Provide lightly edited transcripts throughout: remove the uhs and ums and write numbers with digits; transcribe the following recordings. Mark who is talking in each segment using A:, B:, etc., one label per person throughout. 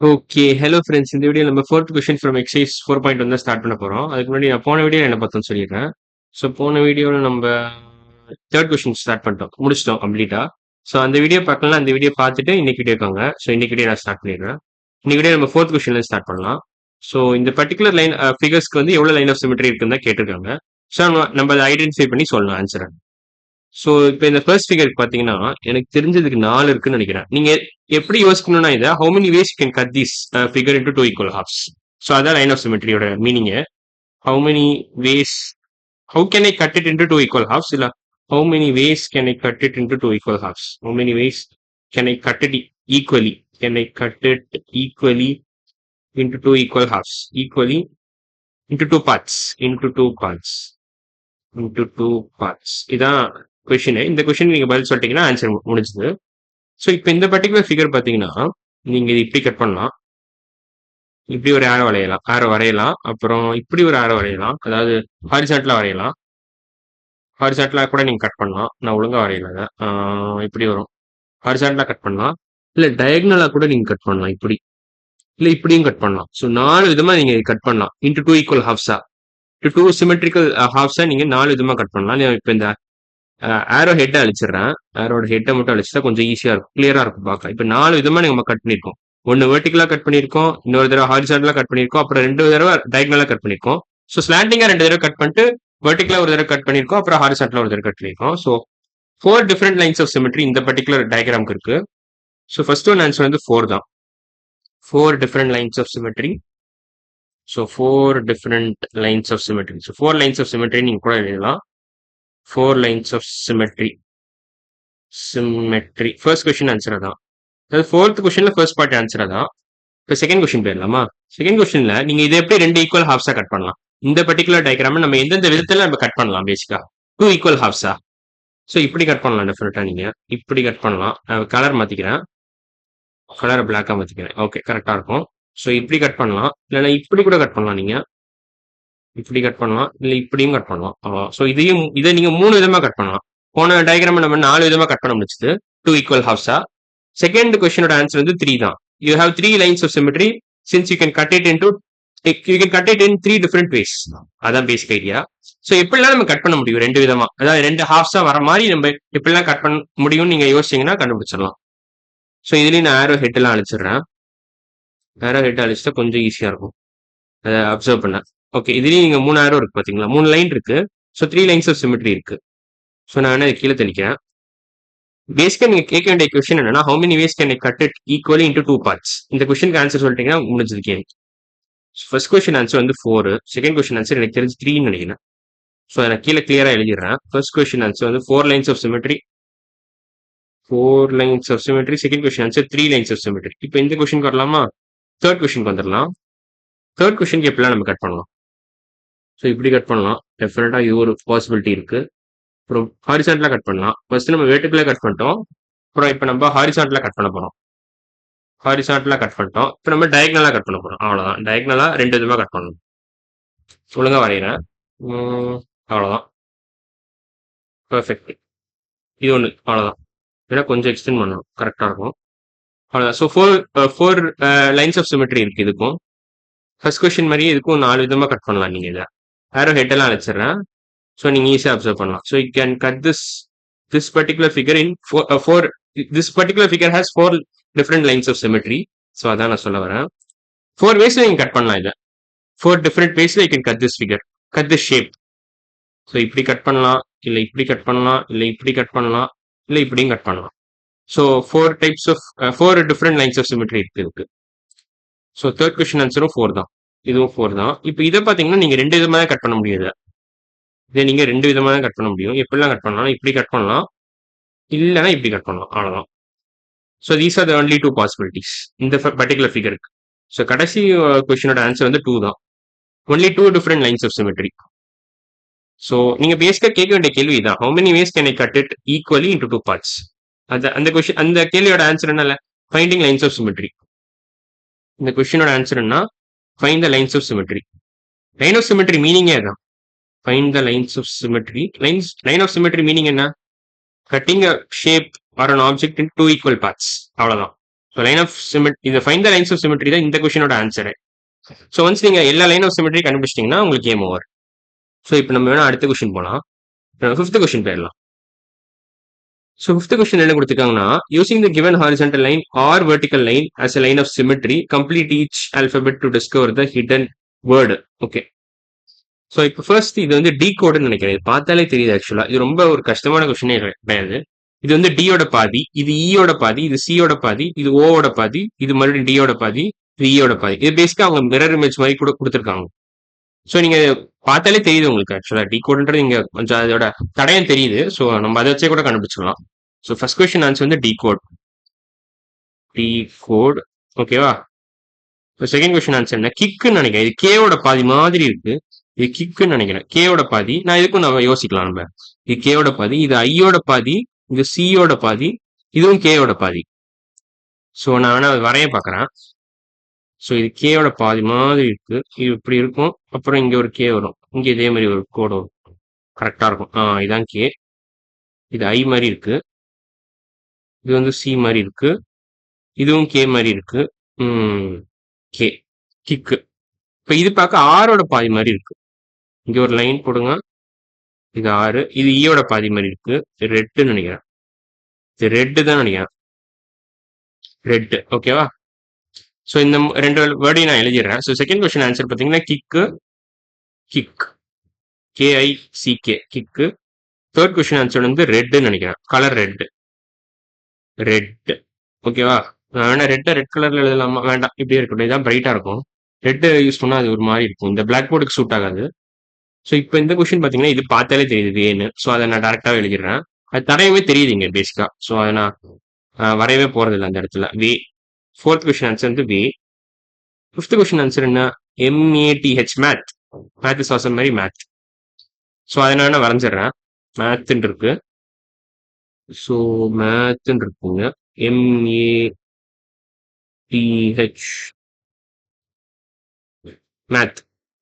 A: Okay. Hello friends. இந்த video நம்ம 4த் question from exercise 4.1 தான் ஸ்டார்ட் பண்ண போறோம். அதுக்கு முன்னாடி நான் போன வீடியோல என்ன பார்த்தோம்னு சொல்லிடுறேன். ஸோ போன வீடியோல நம்ப 3 கொஸ்டின் ஸ்டார்ட் பண்ணிட்டோம். முடிச்சுட்டோம் கம்ப்ளீட்டா. ஸோ அந்த வீடியோ பார்க்கலனா அந்த வீடியோ பார்த்துட்டு இன்னைக்கு வீடியோக்கு வாங்க. ஸோ இன்னைக்கு வீடியோ நான் ஸ்டார்ட் பண்ணிடுறேன். இன்னைக்கு வீடியோ நம்ம 4த் கொஸ்டின்ல ஸ்டார்ட் பண்ணலாம். ஸோ இந்த பர்ட்டிகுலர் லைன் ஃபிகர்ஸ்க்கு வந்து எவ்வளவு லைன் ஆஃப் சிமெட்ரி இருக்குன்னு தான் கேட்டிருக்காங்க. ஸோ நம்ம அதை ஐடென்டிஃபை பண்ணி சொல்லணும் ஆன்சரை. ஸோ இப்போ இந்த ஃபர்ஸ்ட் ஃபிகருக்கு பார்த்தீங்கன்னா எனக்கு தெரிஞ்சதுக்கு 4 இருக்குன்னு நினைக்கிறேன். நீங்க எப்படி யோசிக்கணும்னா இதை how many ways you can cut this figure into two equal halves. So அதான் லைன் ஆஃப் சிமெட்ரியோட meaning. how many ways how can I cut it into two equal halves இல்ல how many ways can I cut it into two equal halves. how many ways can I cut it equally. can I cut it equally into two equal halves. equally into two parts. into two parts. இதான் question. இந்த question நீங்க பதில் சொல்லிட்டீங்கன்னா answer முடிஞ்சது. So இப்போ இந்த particular figure பார்த்தீங்கன்னா நீங்க இது இப்படி கட் பண்ணலாம். இப்படி ஒரு ஆரோ வரையலாம். அப்புறம் இப்படி ஒரு ஆரோ வரையலாம். அதாவது ஹாரிசான்டலா வரையலாம். ஹாரிசான்டலா கூட நீங்க கட் பண்ணலாம். நான் ஒழுங்கா வரையல அதை. இப்படி வரும். ஹாரிசான்டலா கட் பண்ணலாம். இல்ல டயக்னலா கூட நீங்க கட் பண்ணலாம். இப்படி இல்ல இப்படியும் கட் பண்ணலாம். ஸோ 4 விதமா நீங்க கட் பண்ணலாம். இன்டு டூ ஈக்குவல் ஹாஃப்ஸா டூ சிமெட்ரிக்கல் ஹாஃப்ஸா நீங்க 4 விதமா கட் பண்ணலாம். இப்போ இந்த ஆரோ ஹெட்டை அழிச்சிடுறேன். ஆரோட ஹெட்டை மட்டும் அழிச்சிட்டா கொஞ்சம் ஈஸியா இருக்கும், கிளியரா இருக்கும் பார்க்க. இப்போ 4 விதமா நம்ம கட் பண்ணிருக்கோம். ஒன்னு வெர்டிகலா கட் பண்ணிருக்கோம், இன்னொரு தடவை ஹாரிசான்டலா கட் பண்ணிருக்கோம், அப்புறம் 2 தடவை டயகனலா கட் பண்ணிருக்கோம். ஸோ ஸ்லாண்டிங்கா 2 தடவை கட் பண்ணிட்டு வெர்டிகலா ஒரு தடவை கட் பண்ணிருக்கோம், அப்புறம் ஹாரிசான்டலா ஒரு தடவை கட் பண்ணிருக்கோம். So 4 different lines of symmetry இந்த பர்டிகுலர் டயக்ராம்க்கு இருக்கு. ஸோ ஃபர்ஸ்ட் ஒன் ஆன்சர் வந்து 4 தான். 4 different lines of symmetry. So 4 different lines of symmetry. So 4 lines of symmetry நீங்க கூட எழுதலாம். 4 lines of symmetry. First question answer தான். அதாவது 4th கொஸ்டின்ல ஃபர்ஸ்ட் பார்ட் ஆன்சர் தான். இப்போ செகண்ட் கொஸ்டின் போயிடலாமா? செகண்ட் கொஸ்டின்ல நீங்க இதை எப்படி 2 ஈக்குவல் ஹாஃப்ஸா கட் பண்ணலாம்? இந்த பர்டிகுலர் டயக்ராம் நம்ம எந்தெந்த விதத்துல நம்ம கட் பண்ணலாம் பேசிக்கா? 2 ஈக்குவல் ஹாஃப்ஸா? ஸோ இப்படி கட் பண்ணலாம் டெஃபினட்டா நீங்க. இப்படி கட் பண்ணலாம். கலர் மாத்திக்கிறேன். கலரை பிளாக்கா மாத்திக்கிறேன். ஓகே, கரெக்டா இருக்கும். ஸோ இப்படி கட் பண்ணலாம். இல்லைன்னா இப்படி கூட கட் பண்ணலாம் நீங்க. இப்படி கட் பண்ணலாம். இல்ல இப்படியும் கட் பண்ணலாம். ஸோ இதை நீங்க 3 விதமா கட் பண்ணலாம். போன டயக்ராம் நம்ம 4 விதமா கட் பண்ண முடிச்சது. 2 ஈக்குவல் ஹாஃப்ஸா. செகண்ட் கொஸ்டினோட ஆன்சர் வந்து 3 தான். You have 3 lines of symmetry since you can cut it into you can cut it in 3 different ways. அதான் பேசிக் ஐடியா. ஸோ எப்படிலாம் நம்ம கட் பண்ண முடியும் 2 விதமா, அதாவது 2 ஹாஃப்ஸா வர மாதிரி நம்ம எப்படிலாம் கட் பண்ண முடியும்னு நீங்க யோசிச்சீங்கன்னா கண்டுபிடிச்சிடலாம். ஸோ இதுலயும் நான் ஆரோ ஹெட் எல்லாம் அழிச்சிடுறேன். ஆரோ ஹெட் அழிச்சிட்டா கொஞ்சம் ஈஸியா இருக்கும் அதை அப்சர்வ் பண்ண. ஓகே, இதுலயும் நீங்க 3 ஆரோ இருக்கு பாத்தீங்களா? 3 லைன் இருக்கு. ஸோ 3 லைன்ஸ் ஆஃப் சிமெட்ரி இருக்கு. ஸோ நான் என்ன கீழே தெளிக்கிறேன். பேசிக்கா நீங்க கேட்க வேண்டிய கொஸ்டின் என்னன்னா how many ways can I cut it equally into two parts. இந்த கொஸ்டினுக்கு ஆன்சர் சொல்லிட்டீங்கன்னா முடிஞ்சது கேள்வி. ஃபர்ஸ்ட் கொஸ்டின் ஆன்சர் வந்து 4. செகண்ட் கொஸ்டின் ஆன்சர் எனக்கு தெரிஞ்சு 3ன்னு நினைக்கிறேன். ஸோ அதை கீழே கிளியரா எழுதிடுறேன். ஃபர்ஸ்ட் கொஸ்டின் ஆன்சர் வந்து 4 lines of symmetry. 4 lines of symmetry. Second question answer 3 lines of symmetry. இப்போ இந்த கொஸ்டினுக்கு வரலாமா? தேர்ட் கொஸ்டினுக்கு வந்துடலாம். தேர்ட் கொஸ்டினுக்கு எப்படிலாம் நம்ம கட் பண்ணலாம்? ஸோ இப்படி கட் பண்ணலாம். டெஃபினட்டா இது ஒரு பாசிபிலிட்டி இருக்கு. அப்புறம் ஹாரிசான்டலா கட் பண்ணலாம். ஃபர்ஸ்ட் நம்ம வெர்டிகலா கட் பண்ணிட்டோம். அப்புறம் இப்போ நம்ம ஹாரிசான்டலா கட் பண்ண போறோம். ஹாரிசான்டலா கட் பண்ணிட்டோம். இப்போ நம்ம டயக்னலா கட் பண்ண போறோம். அவ்வளவுதான். டயக்னலா 2 விதமா கட் பண்ணணும். ஒழுங்கா வரைகிறேன். அவ்வளவுதான். பெர்ஃபெக்ட். இது ஒன்று அவ்வளவுதான். ஏன்னா கொஞ்சம் எக்ஸ்டெண்ட் பண்ணணும், கரெக்டா இருக்கும். அவ்வளவுதான். So four lines of symmetry இருக்கு இதுக்கும். ஃபர்ஸ்ட் கொஸ்டின் மாதிரி இதுக்கும் 4 விதமா கட் பண்ணலாம் நீங்க இதை. ஆரோ ஹெட் எல்லாம் அழைச்சிடுறேன். ஸோ நீங்க ஈஸியா அப்சர்வ் பண்ணலாம். So you can cut this particular figure in four this particular figure has 4 different lines of symmetry. So அதான் நான் சொல்ல வரேன். 4 waysல நீங்க கட் பண்ணலாம் இதை. 4 different waysல you can cut this figure, cut this shape. So இப்படி கட் பண்ணலாம், இல்ல இப்படி கட் பண்ணலாம், இல்ல இப்படி கட் பண்ணலாம், இல்ல இப்படியும் கட் பண்ணலாம். So 4 different lines of symmetry இருக்கு. ஸோ தேர்ட் கொஸ்டின் ஆன்சரும் 4 தான். இதுவும் 4 தான். இப்போ இதை பாத்தீங்கன்னா நீங்க 2 விதமா கட் பண்ண முடியாது. இதை நீங்க 2 விதமா கட் பண்ண முடியும். எப்படிலாம் கட் பண்ணலாம்? இப்படி கட் பண்ணலாம், இல்லைன்னா இப்படி கட் பண்ணலாம். அவ்வளவுதான். So these are the only 2 possibilities இந்த பர்டிகுலர் ஃபிகருக்கு. ஸோ கடைசி கொஸ்டினோட ஆன்சர் வந்து 2 தான். Only 2 different lines of symmetry. So நீங்க பேசிக்கா கேட்க வேண்டிய கேள்வி தான், how many ways can I cut it equally into two parts. அந்த கேள்வியோட ஆன்சர் என்ன? Finding lines of symmetry. இந்த கொஸ்டினோட ஆன்சர் என்ன? Find the lines of symmetry. Line of symmetry மீனிங்கே தான். Find the lines of symmetry. Line of symmetry meaning என்ன? Cutting a shape or an object in two equal parts. அவ்வளவுதான். So line of symmetry, இந்த find the lines of symmetry தான் இந்த கொஷினோட answer. So once நீங்க எல்லா line of symmetry கண்டுபிடிச்சிட்டீங்கன்னா உங்களுக்கு game over. So இப்போ நம்ம வேணா அடுத்த கொஸ்டின் போகலாம். 5th கொஸ்டின் போயிடலாம். ஸோ 5th கொஸ்டின் என்ன கொடுத்துருக்காங்கன்னா, using the given horizontal line or vertical line as a line of symmetry complete each alphabet to discover the hidden word. Okay. So இப்போ first இது வந்து டி கோடுன்னு நினைக்கிறேன். இது பார்த்தாலே தெரியுது ஆக்சுவலா. இது ரொம்ப ஒரு கஷ்டமான கொஸ்டினே கிடையாது. இது வந்து டியோட பாதி, இது இயோட பாதி, இது சியோட பாதி, இது ஓவோட பாதி, இது மறுபடியும் டியோட பாதி, இது இயோட பாதி. இது பேசிக்கா அவங்க மிரர் இமேஜ் மாதிரி கூட கொடுத்துருக்காங்க. ஸோ நீங்க பார்த்தாலே தெரியுது உங்களுக்கு ஆக்சுவலா டி கோடுன்றது இங்க கொஞ்சம் அதோட தடயம் தெரியுது. ஸோ நம்ம அதை வச்சே கூட கண்டுபிடிச்சிடலாம். ஸோ ஃபர்ஸ்ட் கொஸ்டின் ஆன்சர் வந்து டி கோட். டி கோட் ஓகேவா. இப்போ செகண்ட் கொஸ்டின் ஆன்சர் என்ன, கிக்குன்னு நினைக்கிறேன். இது கேவோட பாதி மாதிரி இருக்கு. இது கிக்குன்னு நினைக்கிறேன். கேவோட பாதி. நான் இதுக்கும் நம்ம யோசிக்கலாம். நம்ம இது கேவோட பாதி, இது ஐயோட பாதி, இது சியோட பாதி, இதுவும் கேவோட பாதி. ஸோ நான் வேணா வரைய பார்க்குறேன். ஸோ இது கேவோட பாதி மாதிரி இருக்கு. இது இப்படி இருக்கும். அப்புறம் இங்க ஒரு கே வரும். இங்க இதே மாதிரி ஒரு கோடு வரும். கரெக்டா இருக்கும். இதான் கே. இது ஐ மாதிரி இருக்கு. இது வந்து சி மாதிரி இருக்கு. இதுவும் கே மாதிரி இருக்கு. K kick. இப்ப இது பார்க்க ஆரோட பாதி மாதிரி இருக்கு. இங்க ஒரு லைன் போடுங்க. இது 6. இது ஈயோட பாதி மாதிரி இருக்கு. ரெட்டுன்னு நினைக்கிறேன். இது ரெட்டு தான் நினைக்கிறேன். ரெட்டு ஓகேவா. ஸோ இந்த ரெண்டு வேர்டையும் நான் எழுதிடுறேன். ஸோ செகண்ட் கொஸ்டின் ஆன்சர் பார்த்தீங்கன்னா kick, kick, K I C K kick. Third question answer வந்து ரெட்டுன்னு நினைக்கிறேன். கலர் ரெட்டு, ரெட் ஓகேவா. நான் வேணா ரெட்டை ரெட் கலர்ல எழுதலாமா, வேண்டாம் இப்படியே இருக்கட்டும். இதான் பிரைட்டா இருக்கும். ரெட்டு யூஸ் பண்ணா அது ஒரு மாதிரி இருக்கும். இந்த பிளாக் போர்டுக்கு சூட் ஆகாது. ஸோ இப்போ இந்த கொஸ்டின் பார்த்தீங்கன்னா இது பார்த்தாலே தெரியுது வேன்னு. ஸோ அதை நான் டேரக்டாக எழுதிடுறேன். அது தடையவே தெரியுது இங்க பேசிக்கா. ஸோ அதை நான் வரையவே போறது இல்லை அந்த இடத்துல. வே. ஃபோர்த் கொஸ்டின் ஆன்சர் வந்து வே. ஃபிஃப்த் கொஸ்டின் ஆன்சர் என்ன, எம்ஏடிஹெச் மேத். மேத் இஸ் ஆசம் மாதிரி மேத். ஸோ அதை நான் வரைஞ்சிடுறேன். மேத்துன்னு இருக்கு. ஸோ மேத்துன்னு இருக்குங்க. எம்ஏடிஹெச் மேத்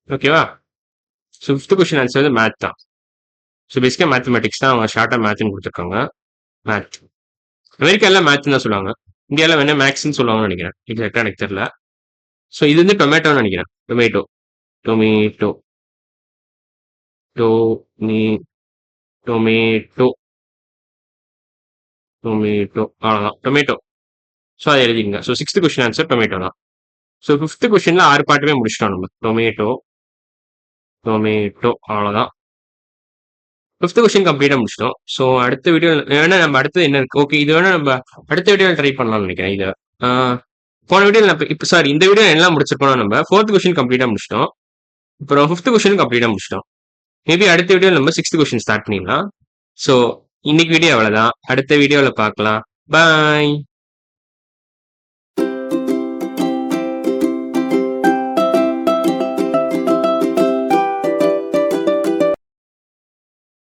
A: ஓகேவா. ஸோ ஃபிஃப்த் கொஸ்டின் ஆன்சர் வந்து மேத் தான். ஸோ பேசிக்கா மேத்தமெட்டிக்ஸ் தான் அவங்க ஷார்ட்டாக மேத்னு கொடுத்துருக்காங்க. மேத். அமெரிக்கால மேத்னு தான் சொல்லுவாங்க. இந்தியாவில் வேணா மேக்ஸ்ன்னு சொல்லுவாங்கன்னு நினைக்கிறேன். எக்ஸாக்டா எனக்கு தெரியல. ஸோ இது வந்து டொமேட்டோன்னு நினைக்கிறேன். டொமேட்டோ, டொமேட்டோ, டோமி, டொமேட்டோ, டொமேட்டோ, அவ்வளோதான் டொமேட்டோ. ஸோ அதை எழுதிங்க. So 6th question answer tomato தான். ஸோ 5th கொஸ்டின்ல 6 பாட்டுமே முடிச்சிட்டோம் நம்ம. டொமேட்டோ, டொமேட்டோ, அவ்வளோதான். 5th கொஸ்டின் கம்ப்ளீட்டா முடிச்சிட்டோம். ஸோ அடுத்த வீடியோ வேணா நம்ம அடுத்தது என்ன இருக்கு, ஓகே இது வேணா நம்ம அடுத்த வீடியோ ட்ரை பண்ணலாம்னு நினைக்கிறேன். இதை போன வீடியோ இப்போ சாரி இந்த வீடியோ எல்லாம் முடிச்சிருக்கோம். நம்ம 4th கொஸ்டின் கம்ப்ளீட்டா முடிச்சிட்டோம். அப்புறம் 5th கொஸ்டின் கம்ப்ளீட்டா முடிச்சிட்டோம். மேபி அடுத்த வீடியோ நம்ம 6th கொஸ்டின் ஸ்டார்ட் பண்ணிடலாம். ஸோ இன்னைக்கு வீடியோ அவ்வளோதான். அடுத்த வீடியோவில் பார்க்கலாம். பாய்.